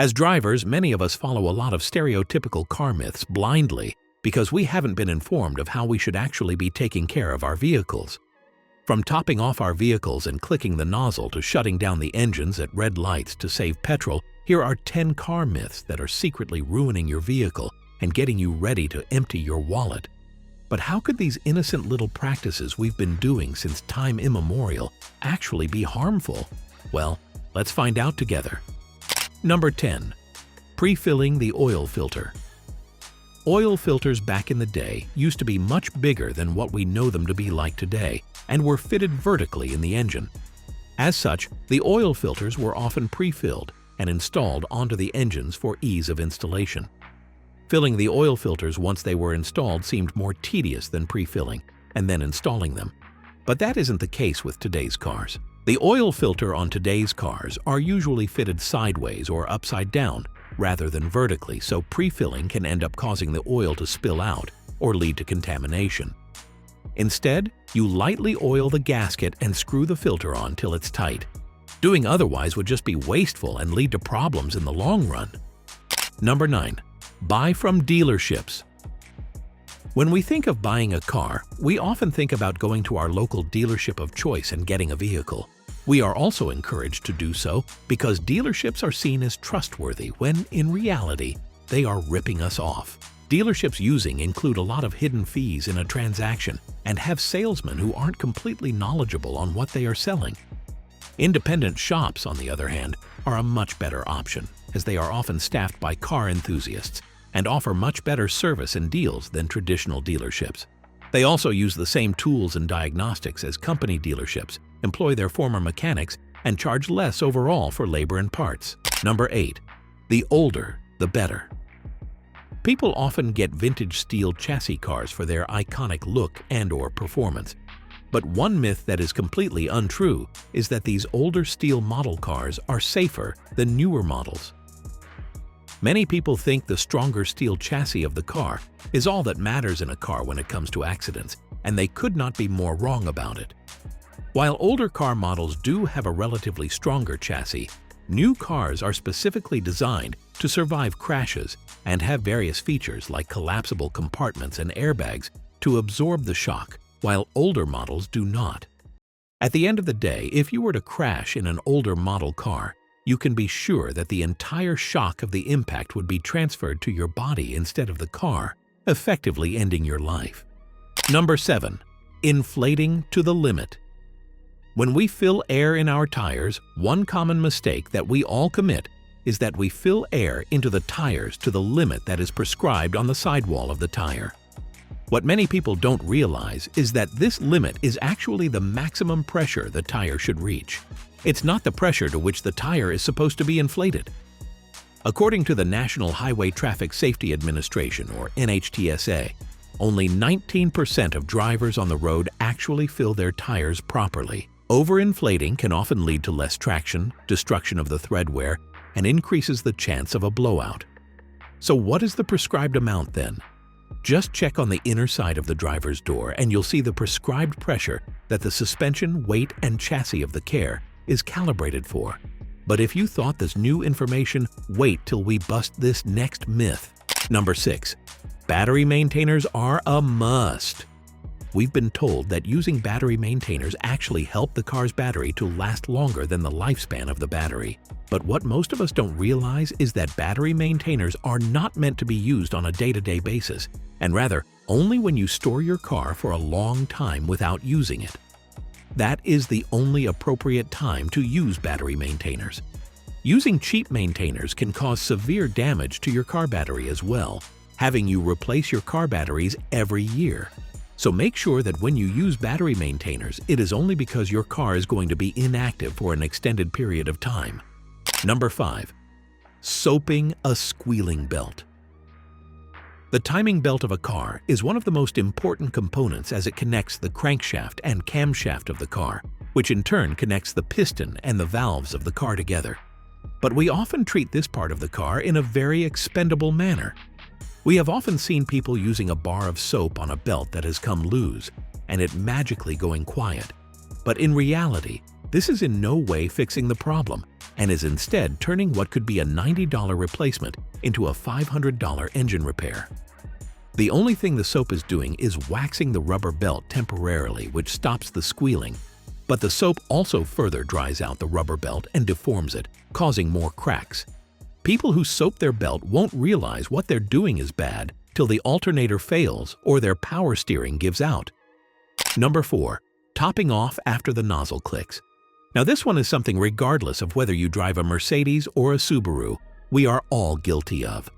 As drivers, many of us follow a lot of stereotypical car myths blindly because we haven't been informed of how we should actually be taking care of our vehicles. From topping off our vehicles and clicking the nozzle to shutting down the engines at red lights to save petrol, here are 10 car myths that are secretly ruining your vehicle and getting you ready to empty your wallet. But how could these innocent little practices we've been doing since time immemorial actually be harmful? Well, let's find out together. Number 10. Pre-filling the oil filter. Oil filters back in the day used to be much bigger than what we know them to be like today and were fitted vertically in the engine. As such, the oil filters were often pre-filled and installed onto the engines for ease of installation. Filling the oil filters once they were installed seemed more tedious than pre-filling and then installing them. But that isn't the case with today's cars. The oil filter on today's cars are usually fitted sideways or upside down rather than vertically, so pre-filling can end up causing the oil to spill out or lead to contamination. Instead, you lightly oil the gasket and screw the filter on till it's tight. Doing otherwise would just be wasteful and lead to problems in the long run. Number 9. Buy from dealerships. When we think of buying a car, we often think about going to our local dealership of choice and getting a vehicle. We are also encouraged to do so because dealerships are seen as trustworthy when, in reality, they are ripping us off. Dealerships using include a lot of hidden fees in a transaction and have salesmen who aren't completely knowledgeable on what they are selling. Independent shops, on the other hand, are a much better option, as they are often staffed by car enthusiasts and offer much better service and deals than traditional dealerships. They also use the same tools and diagnostics as company dealerships, employ their former mechanics, and charge less overall for labor and parts. Number 8. The older, the better. People often get vintage steel chassis cars for their iconic look and/or performance. But one myth that is completely untrue is that these older steel model cars are safer than newer models. Many people think the stronger steel chassis of the car is all that matters in a car when it comes to accidents, and they could not be more wrong about it. While older car models do have a relatively stronger chassis, new cars are specifically designed to survive crashes and have various features like collapsible compartments and airbags to absorb the shock, while older models do not. At the end of the day, if you were to crash in an older model car, you can be sure that the entire shock of the impact would be transferred to your body instead of the car, effectively ending your life. Number 7. Inflating to the limit. When we fill air in our tires, one common mistake that we all commit is that we fill air into the tires to the limit that is prescribed on the sidewall of the tire. What many people don't realize is that this limit is actually the maximum pressure the tire should reach. It's not the pressure to which the tire is supposed to be inflated. According to the National Highway Traffic Safety Administration, or NHTSA, only 19% of drivers on the road actually fill their tires properly. Overinflating can often lead to less traction, destruction of the thread wear, and increases the chance of a blowout. So what is the prescribed amount then? Just check on the inner side of the driver's door and you'll see the prescribed pressure that the suspension, weight, and chassis of the car is calibrated for. But if you thought this new information, wait till we bust this next myth. Number 6. Battery maintainers are a must. We've been told that using battery maintainers actually help the car's battery to last longer than the lifespan of the battery. But what most of us don't realize is that battery maintainers are not meant to be used on a day-to-day basis, and rather only when you store your car for a long time without using it. That is the only appropriate time to use battery maintainers. Using cheap maintainers can cause severe damage to your car battery as well, having you replace your car batteries every year. So make sure that when you use battery maintainers, it is only because your car is going to be inactive for an extended period of time. Number 5. Soaping a squealing belt. The timing belt of a car is one of the most important components as it connects the crankshaft and camshaft of the car, which in turn connects the piston and the valves of the car together. But we often treat this part of the car in a very expendable manner. We have often seen people using a bar of soap on a belt that has come loose, and it magically going quiet. But in reality, This is in no way fixing the problem and is instead turning what could be a $90 replacement into a $500 engine repair. The only thing the soap is doing is waxing the rubber belt temporarily, which stops the squealing, but the soap also further dries out the rubber belt and deforms it, causing more cracks. People who soap their belt won't realize what they're doing is bad till the alternator fails or their power steering gives out. Number 4. Topping off after the nozzle clicks. Now this one is something regardless of whether you drive a Mercedes or a Subaru, we are all guilty of.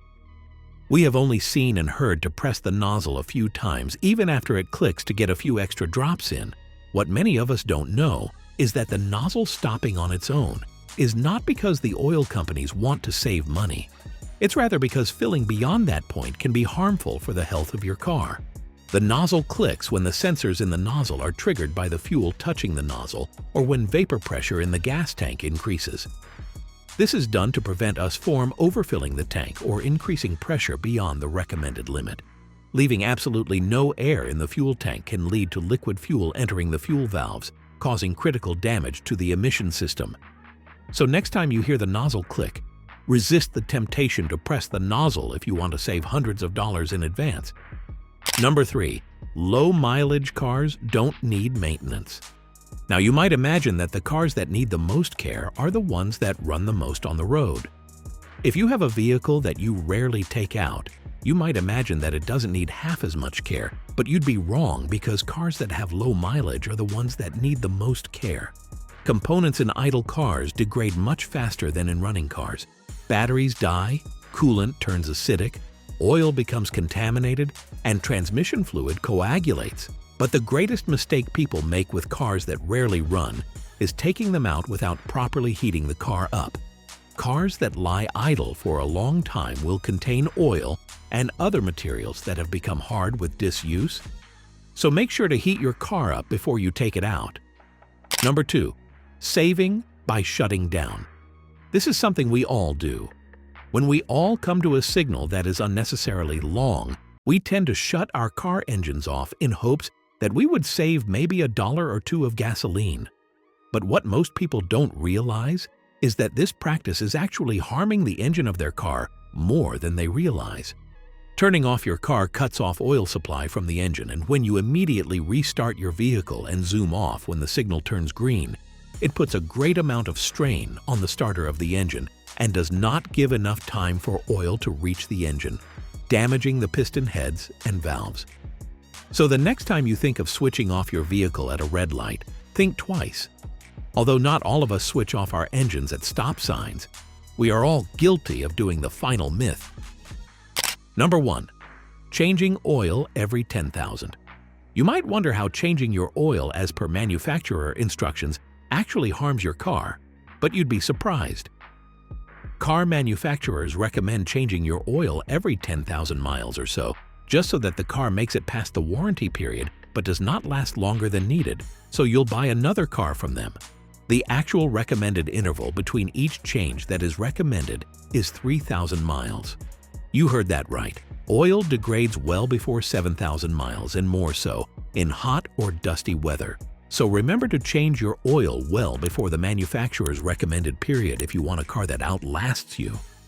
We have only seen and heard to press the nozzle a few times even after it clicks to get a few extra drops in. What many of us don't know is that the nozzle stopping on its own is not because the oil companies want to save money. It's rather because filling beyond that point can be harmful for the health of your car. The nozzle clicks when the sensors in the nozzle are triggered by the fuel touching the nozzle or when vapor pressure in the gas tank increases. This is done to prevent us from overfilling the tank or increasing pressure beyond the recommended limit. Leaving absolutely no air in the fuel tank can lead to liquid fuel entering the fuel valves, causing critical damage to the emission system. So next time you hear the nozzle click, resist the temptation to press the nozzle if you want to save hundreds of dollars in advance. Number 3. Low mileage cars don't need maintenance. Now you might imagine that the cars that need the most care are the ones that run the most on the road. If you have a vehicle that you rarely take out, you might imagine that it doesn't need half as much care, but you'd be wrong because cars that have low mileage are the ones that need the most care. Components in idle cars degrade much faster than in running cars. Batteries die, coolant turns acidic, oil becomes contaminated, and transmission fluid coagulates. But the greatest mistake people make with cars that rarely run is taking them out without properly heating the car up. Cars that lie idle for a long time will contain oil and other materials that have become hard with disuse. So make sure to heat your car up before you take it out. Number 2. Saving by shutting down. This is something we all do. When we all come to a signal that is unnecessarily long, we tend to shut our car engines off in hopes that we would save maybe $1 or $2 of gasoline. But what most people don't realize is that this practice is actually harming the engine of their car more than they realize. Turning off your car cuts off oil supply from the engine, and when you immediately restart your vehicle and zoom off when the signal turns green, it puts a great amount of strain on the starter of the engine and does not give enough time for oil to reach the engine, damaging the piston heads and valves. So the next time you think of switching off your vehicle at a red light, think twice. Although not all of us switch off our engines at stop signs, we are all guilty of doing the final myth. Number 1. Changing oil every 10,000. You might wonder how changing your oil as per manufacturer instructions actually harms your car, but you'd be surprised. Car manufacturers recommend changing your oil every 10,000 miles or so, just so that the car makes it past the warranty period but does not last longer than needed, so you'll buy another car from them. The actual recommended interval between each change that is recommended is 3,000 miles. You heard that right. Oil degrades well before 7,000 miles and more so in hot or dusty weather. So remember to change your oil well before the manufacturer's recommended period if you want a car that outlasts you.